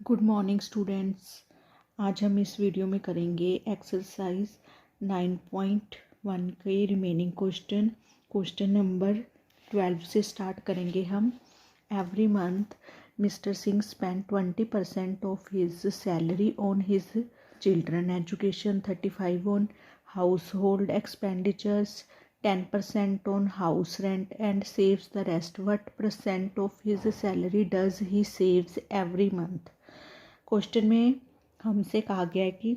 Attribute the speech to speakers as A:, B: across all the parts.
A: Good morning students. आज हम इस वीडियो में करेंगे एक्सरसाइज 9.1 के रिमेनिंग क्वेश्चन नंबर 12 से स्टार्ट करेंगे हम। Every month mister Singh spend 20% of his salary on his children education, 35 on house hold expenditures, 10% on house rent and saves the rest. What percent of his salary does he saves every month? Question में हमसे कहा गया है कि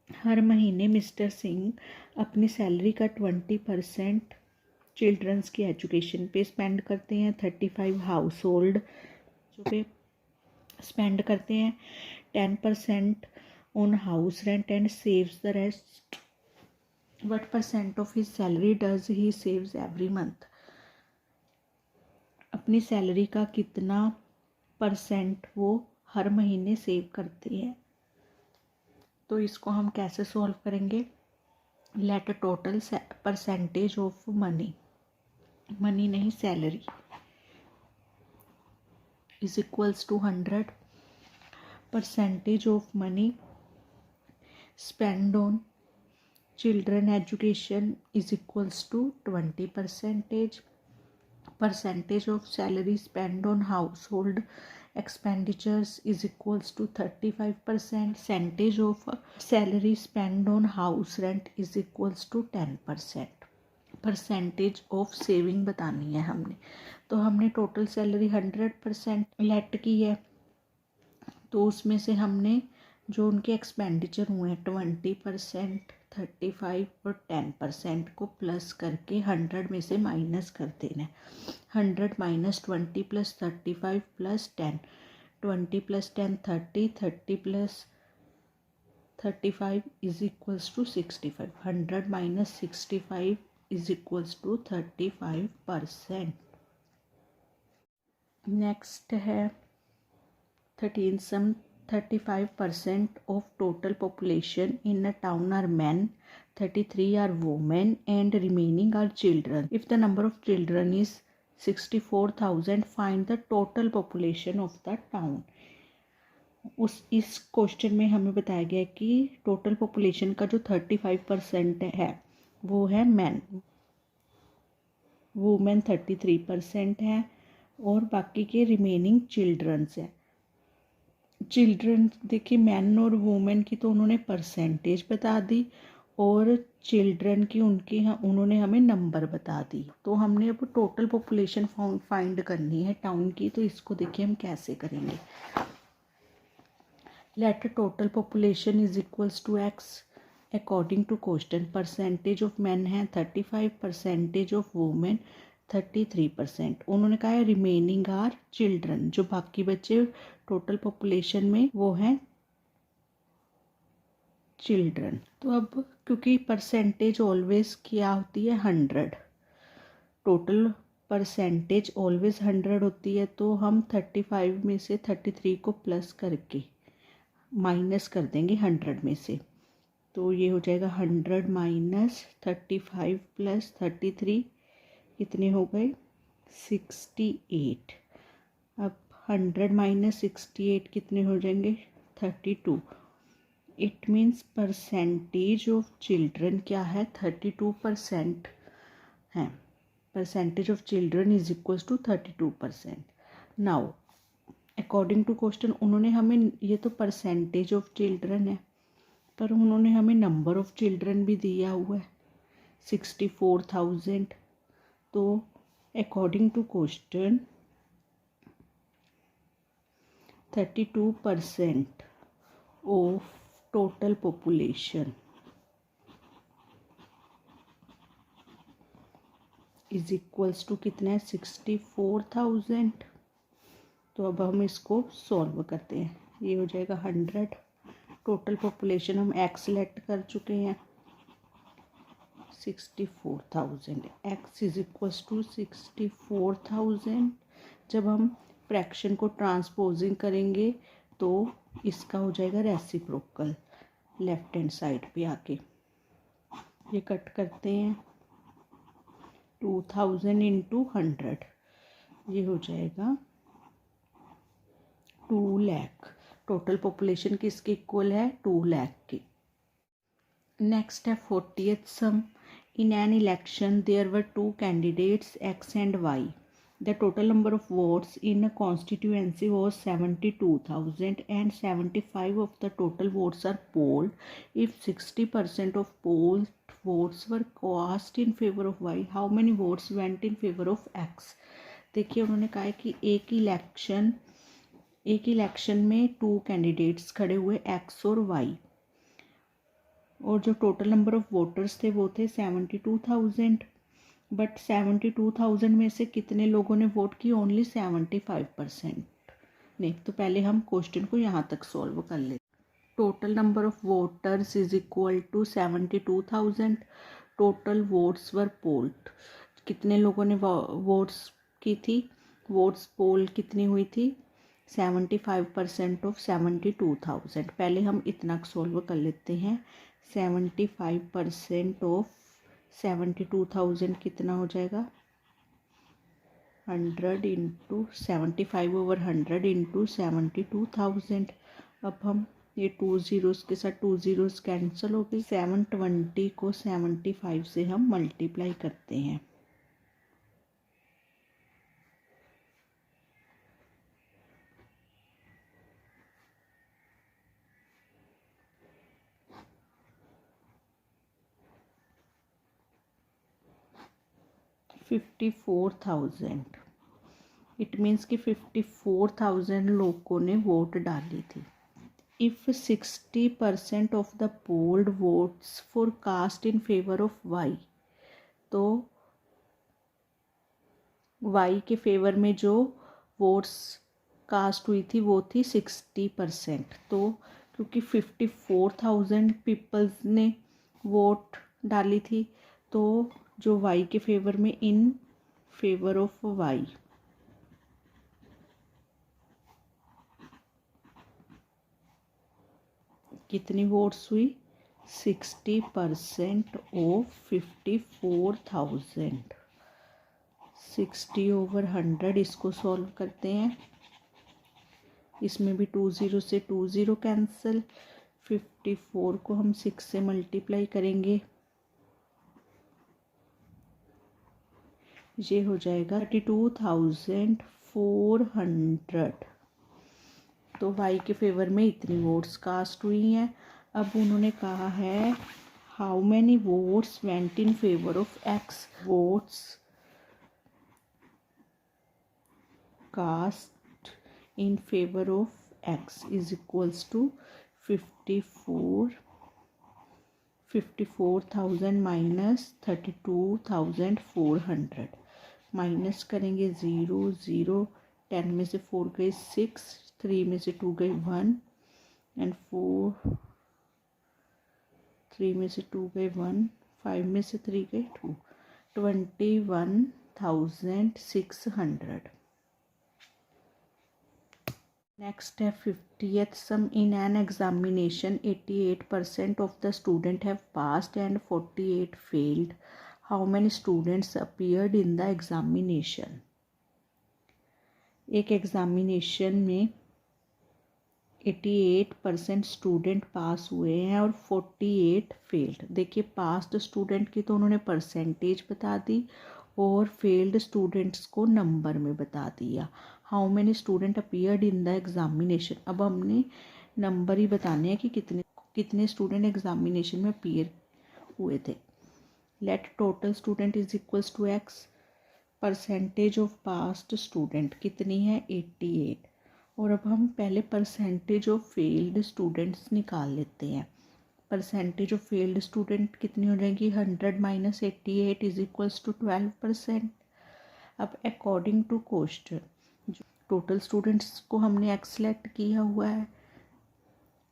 A: हर महीने mister Singh अपनी salary का 20% children's की एजुकेशन पे स्पेंड करते हैं, 35 हाउस होल्ड पे स्पेंड करते हैं, 10% on house rent and saves the rest. What percent of his salary does he saves every month? अपनी सैलरी का कितना परसेंट वो हर महीने सेव करते हैं. तो इसको हम कैसे सॉल्व करेंगे. Let total percentage of money नहीं salary is equals to 100. Percentage of money spend on children education is equals to 20%. Percentage of salary spent on household expenditures is equals to 35%. Percentage of salary spent on house rent is equals to 10%. Percentage of saving बतानी है हमने. तो हमने total salary 100% late की है, तो उसमें से हमने जो उनके एक्सपेंडिचर हुए हैं 20%, 35 और 10% को प्लस करके 100 में से माइनस कर देना है. 100 minus 20 plus 35 plus 10, 20 plus 10 30, 30 plus 35 is equals to 65. 100 minus 65 is equals to 35%. Next है 13 sum. 35% of total population in a town are men, 33 are women and remaining are children. If the number of children is 64,000, find the total population of the town. इस question में हमें बताया गया कि total population का जो 35% है वो है मैन, वुमेन 33% है और बाकी के रिमेनिंग चिल्ड्रंस है. चिल्ड्रन देखिए मैन और वुमेन की तो उन्होंने परसेंटेज बता दी और चिल्ड्रन की उन्होंने हमें नंबर बता दी. तो हमने अब टोटल पॉपुलेशन फाइंड करनी है टाउन की. तो इसको देखिए हम कैसे करेंगे. Let total population is equals to X according to question. Percentage of man है 35, परसेंटेज ऑफ वुमेन 33%. उन्होंने कहा है रिमेनिंग आर चिल्ड्रन, जो बाकी बच्चे टोटल पॉपुलेशन में वो हैं चिल्ड्रन. तो अब क्योंकि परसेंटेज ऑलवेज क्या होती है 100, टोटल परसेंटेज ऑलवेज 100 होती है, तो हम 35 में से 33 को प्लस करके माइनस कर देंगे 100 में से. तो ये हो जाएगा 100 माइनस 35 प्लस 33 कितने हो गए 68. अब 100 माइनस 68 कितने हो जाएंगे 32. It means percentage of children क्या है 32% है. Percentage of children is equals to 32%. Now according to question उन्होंने हमें, ये तो परसेंटेज ऑफ चिल्ड्रन है पर उन्होंने हमें नंबर ऑफ चिल्ड्रन भी दिया हुआ है 64,000. तो according to question 32% of total population is equals to कितना है 64,000. तो अब हम इसको सॉल्व करते हैं. ये हो जाएगा 100. टोटल पॉपुलेशन हम एक्स सेलेक्ट कर चुके हैं 64,000. X is equals to 64,000. जब हम फ्रैक्शन को ट्रांसपोजिंग करेंगे तो इसका हो जाएगा रेसिप्रोकल लेफ्ट हैंड साइड पे आके. ये कट करते हैं 2000 इंटू 100, ये हो जाएगा 2 लाख. टोटल पॉपुलेशन किसके इक्वल है, 2 लाख की। नेक्स्ट है 40th sum. In an election there were 2 candidates X and Y. The total number of votes in a constituency was 72,000 and 75 of the total votes are polled. If 60% of polled votes were cast in favor of Y, how many votes went in favor of X? देखिए उन्होंने कहा है कि एक election में 2 candidates खड़े हुए X और Y, और जो टोटल नंबर ऑफ वोटर्स थे वो थे 72,000, बट 72,000 में से कितने लोगों ने वोट की, ओनली 75% ने। तो पहले हम क्वेश्चन को यहाँ तक सॉल्व कर लेते। Total number of voters is equal to 72,000, total votes were polled, कितने लोगों ने वोट्स की थी, वोट्स पोल कितनी हुई थी, 75% ऑफ 72,000। पहले हम इतना सॉल्व कर लेते हैं। 75% ऑफ 72,000 कितना हो जाएगा, 100 इंटू 75/100 इंटू 72,000। अब हम ये 2 ज़ीरोज़ के साथ 2 ज़ीरोज़ कैंसिल हो गई। 720 को 75 से हम मल्टीप्लाई करते हैं। $54,000। इट मीन्स कि 54,000 लोगों ने वोट डाली थी। If 60% of the polled votes for cast in favour of Y, तो वाई के फेवर में जो वोट्स कास्ट हुई थी वो थी 60%। तो क्योंकि 54,000 पीपल्स ने वोट डाली थी, तो जो वाई के फेवर में, इन फेवर ऑफ वाई, कितनी वोट्स हुई, 60% ऑफ 54,000। 60/100 इसको सॉल्व करते हैं। इसमें भी 2 ज़ीरो से 2 ज़ीरो कैंसिल। 54 को हम 6 से मल्टीप्लाई करेंगे, ये हो जाएगा 32,400। तो वाई के फेवर में इतनी वोट्स कास्ट हुई हैं। अब उन्होंने कहा है how many votes went in favour of X, votes cast in favour of X is equals to 54,000 minus 32,400, minus करेंगे 0 0, 10 में से 4 गए 6, 3 में से 2 गए 1 एंड 4, 3 में से 2 गए 1, 5 में से 3 गए 2, 21,600। नेक्स्ट है 50th sum. In an examination 88% of the student have passed and 48 failed, how many students appeared in the examination. एक एग्जामिनेशन में 88% स्टूडेंट पास हुए हैं और 48 फेल्ड। देखिए पास्ड स्टूडेंट की तो उन्होंने परसेंटेज बता दी और फेल्ड स्टूडेंट्स को नंबर में बता दिया। How many student appeared in the examination, अब हमने नंबर ही बताने हैं कि कितने स्टूडेंट एग्जामिनेशन में अपीयर हुए थे। Let total student is equals to X, percentage of passed student कितनी है 88, और अब हम पहले परसेंटेज ऑफ फेल्ड स्टूडेंट्स निकाल लेते हैं। परसेंटेज ऑफ फेल्ड स्टूडेंट कितनी हो जाएगी, 100 माइनस 88 इज इक्वल्स टू 12%। अब according to question total students को हमने एक्स सेलेक्ट किया हुआ है,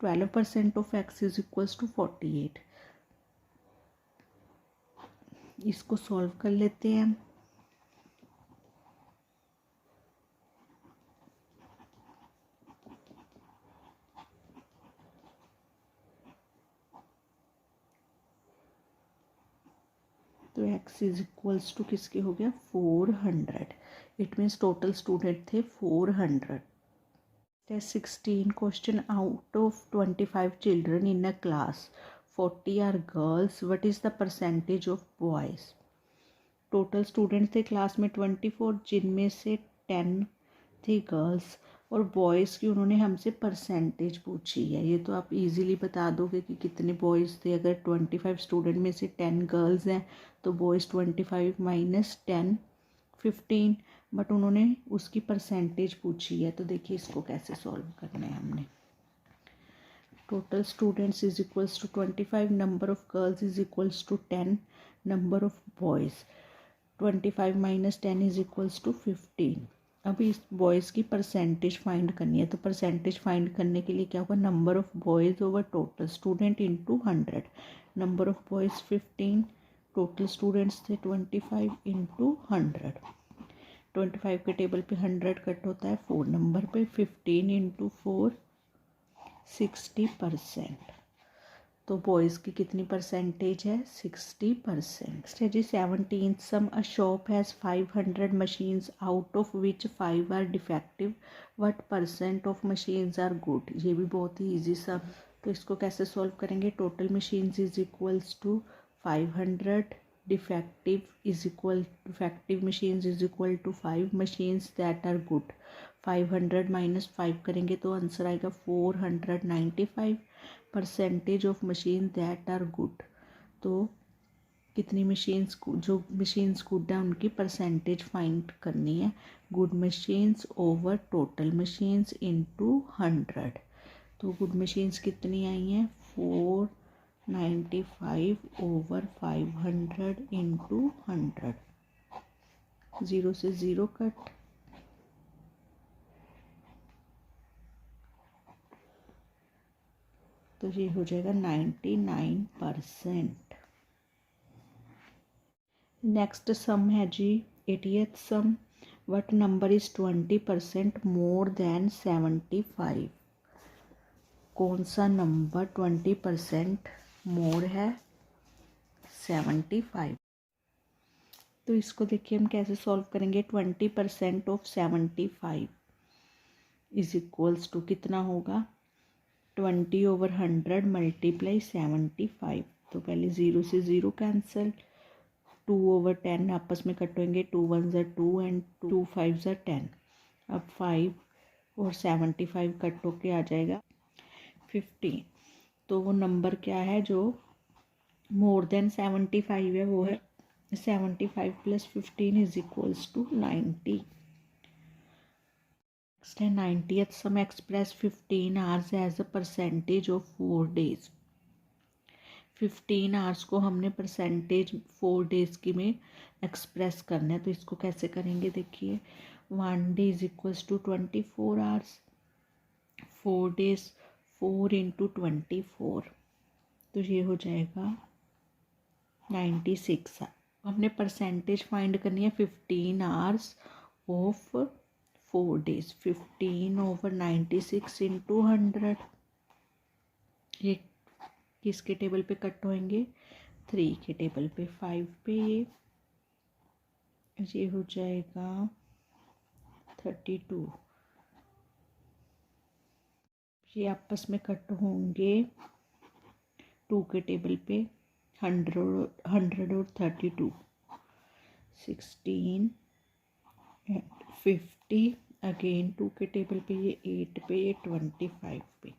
A: 12% of X is equals to 48। इसको सॉल्व कर लेते हैं। तो x इज इक्वल्स टू किसके हो गया 400। इट मीन्स टोटल स्टूडेंट थे 400। Test 16 question. Out of 25 children in a class, 40 are girls. What is the percentage of boys? Total students थे क्लास में 24, जिनमें से 10 थे गर्ल्स और बॉयज़ की उन्होंने हमसे परसेंटेज पूछी है। ये तो आप इजीली बता दोगे कि कितने बॉयज़ थे। अगर 25 स्टूडेंट में से 10 गर्ल्स हैं तो बॉयज़ 25 माइनस 10 15, बट उन्होंने उसकी परसेंटेज पूछी है। तो देखिए इसको कैसे सॉल्व करना है हमने। Total students is equals to 25, number of girls is equals to 10, number of boys 25 minus 10 is equals to 15। अभी इस बॉयज़ की परसेंटेज फाइंड करनी है। तो परसेंटेज फाइंड करने के लिए क्या होगा, number of boys over total student into 100। Number of boys 15, total students थे 25 इंटू 100। 25 के टेबल पे 100 कट होता है 4 नंबर पे। 15 इंटू 4 60%। तो बॉयज़ की कितनी परसेंटेज है, 60%। Stage 17 sum a shop has 500 machines out of which 5 are defective, what percent of machines are good. ये भी बहुत ही ईजी सम। तो इसको कैसे सॉल्व करेंगे, total machines is equals to 500, defective machines is equal to 5 machines that are good. 500 minus 5 करेंगे तो answer आएगा 495। Percentage of machine that are good, तो कितनी मशीन्स जो मशीन्स गुड है उनकी परसेंटेज फाइंड करनी है। Good machines over total machines into 100। तो गुड मशीन्स कितनी आई हैं, 495 ओवर 500 इंटू 100। 0 से 0 कट, तो ये हो जाएगा 99%। नेक्स्ट सम है जी 80th sum, what number is 20% more than 75। कौन सा नंबर 20% मोर है 75। तो इसको देखिए हम कैसे सॉल्व करेंगे। 20% ऑफ 75 इज इक्वल्स टू कितना होगा, 20 ओवर 100 मल्टीप्लाई 75। तो पहले 0 से 0 कैंसिल, 2 ओवर 10 आपस में कट होंगे, 2 1 ज़ा 2 एंड 2 5 ज़ा 10। अब 5 और 75 कट होके आ जाएगा 50। तो वो नंबर क्या है जो मोर देन 75 है, वो है 75 plus 15 is equals to 90। Next है 90th sum, express 15 hours as a percentage of 4 days. 15 hours को हमने परसेंटेज 4 डेज की में एक्सप्रेस करना है। तो इसको कैसे करेंगे, देखिए 1 day is equals to 24 hours, 4 days 4 into 24, तो ये हो जाएगा 96। हमने परसेंटेज फाइंड करनी है 15 hours of 4 days. 15 over 96 into 100, ये किसके टेबल पे कट होंगे, 3 के टेबल पे, 5 पे ये हो जाएगा 32। ये आपस में कट होंगे 2 के टेबल पे, 100 और 32, 16 एंड 50 अगेन 2 के टेबल पे, ये 8 पे, ये 25 पे।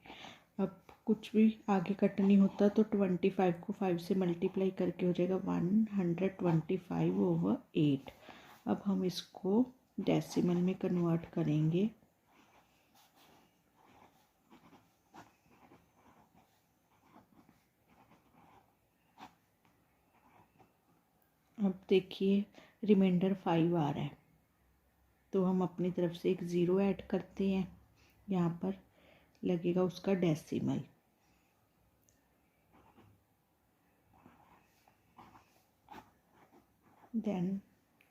A: अब कुछ भी आगे कट नहीं होता तो 25 को 5 से मल्टीप्लाई करके हो जाएगा 125 ओवर 8। अब हम इसको डेसिमल में कन्वर्ट करेंगे। अब देखिए रिमाइंडर 5 आ रहा है, तो हम अपनी तरफ से एक 0 ऐड करते हैं, यहाँ पर लगेगा उसका डेसिमल। देन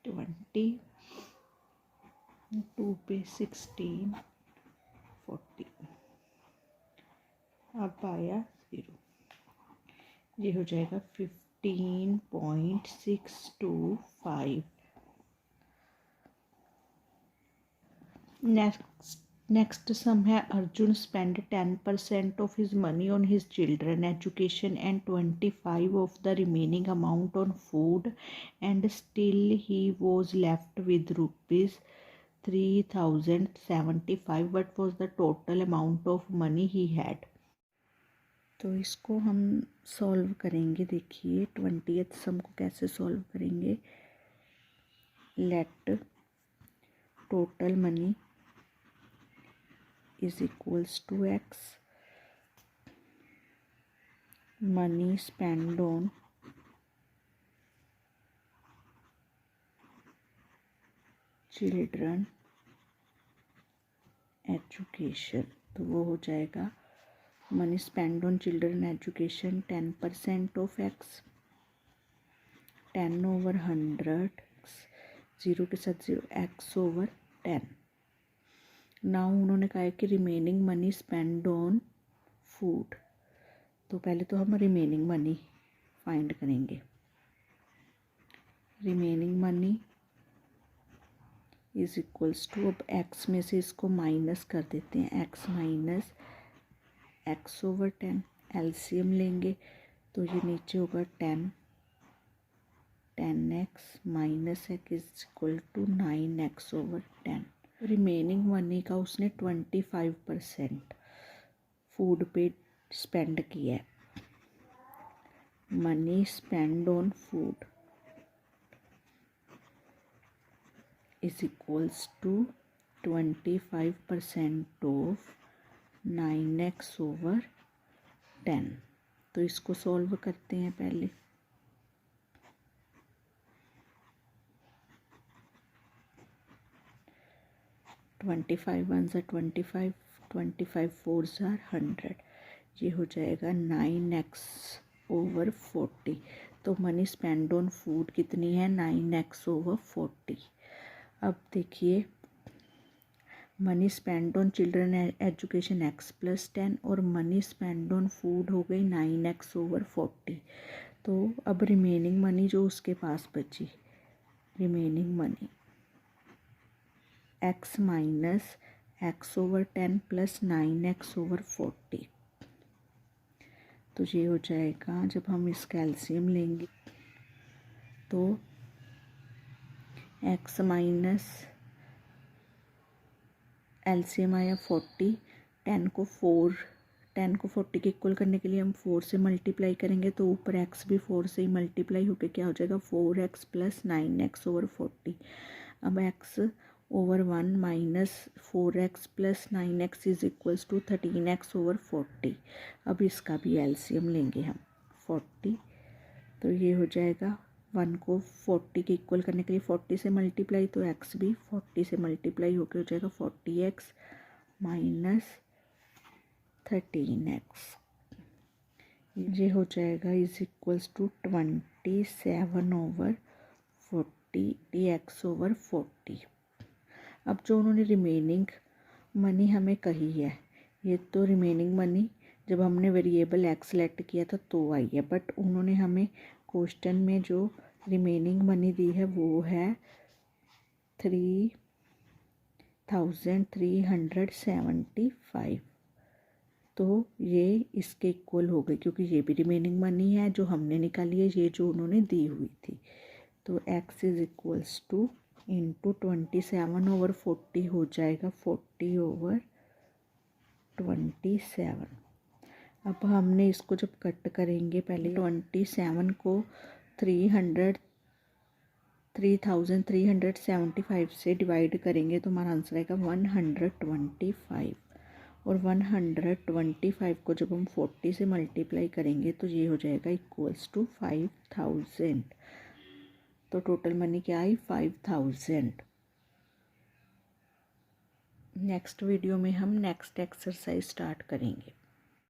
A: 20, 2 पे 16, 40, अब आया 0, ये हो जाएगा 15.625। नेक्स्ट नेक्स्ट सम है Arjun spend 10% of his money on his children education and 25 of the remaining amount on food and still he was left with rupees 3075. What was the total amount of money he had. तो इसको हम solve करेंगे। देखिए 20th सम को कैसे solve करेंगे। Let total money is equals to X, money spend on children education. तो वो हो जाएगा money spend on children education 10% of X, 10/100, 0 के साथ 0, x/10। नाउ उन्होंने कहा है कि remaining money spend on food. तो पहले तो हम रिमेनिंग मनी फाइंड करेंगे। Remaining money is equals to, अब x में से इसको माइनस कर देते हैं, x माइनस x/10। एलसीएम लेंगे तो ये नीचे होगा 10x minus x is equal to 9x/10। Remaining money का उसने 25% फूड पे स्पेंड किया है। Money spend on food is equals to 25% of 9x/10। तो इसको सॉल्व करते हैं पहले। ट्वेंटी फाइव 1 ज़ा 25, 25 4 ज़ा 100, ये हो जाएगा 9x/40। तो मनी स्पेंड ऑन फूड कितनी है, 9x/40। अब देखिए money spend on children education x+10 और मनी स्पेंड ऑन फूड हो गई 9x/40। तो अब रिमेनिंग मनी जो उसके पास बची, remaining money x minus x/10 plus 9x/40। तो ये हो जाएगा, जब हम इसका एलसीएम लेंगे तो x माइनस एलसीएम आया 40, 10 को 40 के इक्वल करने के लिए हम 4 से मल्टीप्लाई करेंगे तो ऊपर x भी 4 से ही मल्टीप्लाई होकर क्या हो जाएगा 4x प्लस 9x/40। अब x/1 minus 4x plus 9x is equals to 13x/40। अब इसका भी एलसीएम लेंगे हम 40, तो ये हो जाएगा 1 को 40 के इक्वल करने के लिए 40 से मल्टीप्लाई, तो x भी 40 से मल्टीप्लाई होकर हो जाएगा 40x माइनस 13x। ये हो जाएगा इज इक्वल्स टू 27/40 x/40। अब जो उन्होंने रिमेनिंग मनी हमें कही है, ये तो रिमेनिंग मनी जब हमने वेरिएबल x सेलेक्ट किया था तो आई है, बट उन्होंने हमें क्वेश्चन में जो रिमेनिंग मनी दी है वो है 3375। तो ये इसके इक्वल हो गई क्योंकि ये भी रिमेनिंग मनी है जो हमने निकाली है, ये जो उन्होंने दी हुई थी। तो x is equals two into 27/40 हो जाएगा 40/27। अब हमने इसको जब कट करेंगे, पहले 27 को 3375 से डिवाइड करेंगे तो हमारा आंसर आएगा 125। और 125 को जब हम 40 से मल्टीप्लाई करेंगे तो ये हो जाएगा इक्वल्स टू 5000। तो टोटल मनी क्या आई 5000। नेक्स्ट वीडियो में हम नेक्स्ट एक्सरसाइज स्टार्ट करेंगे।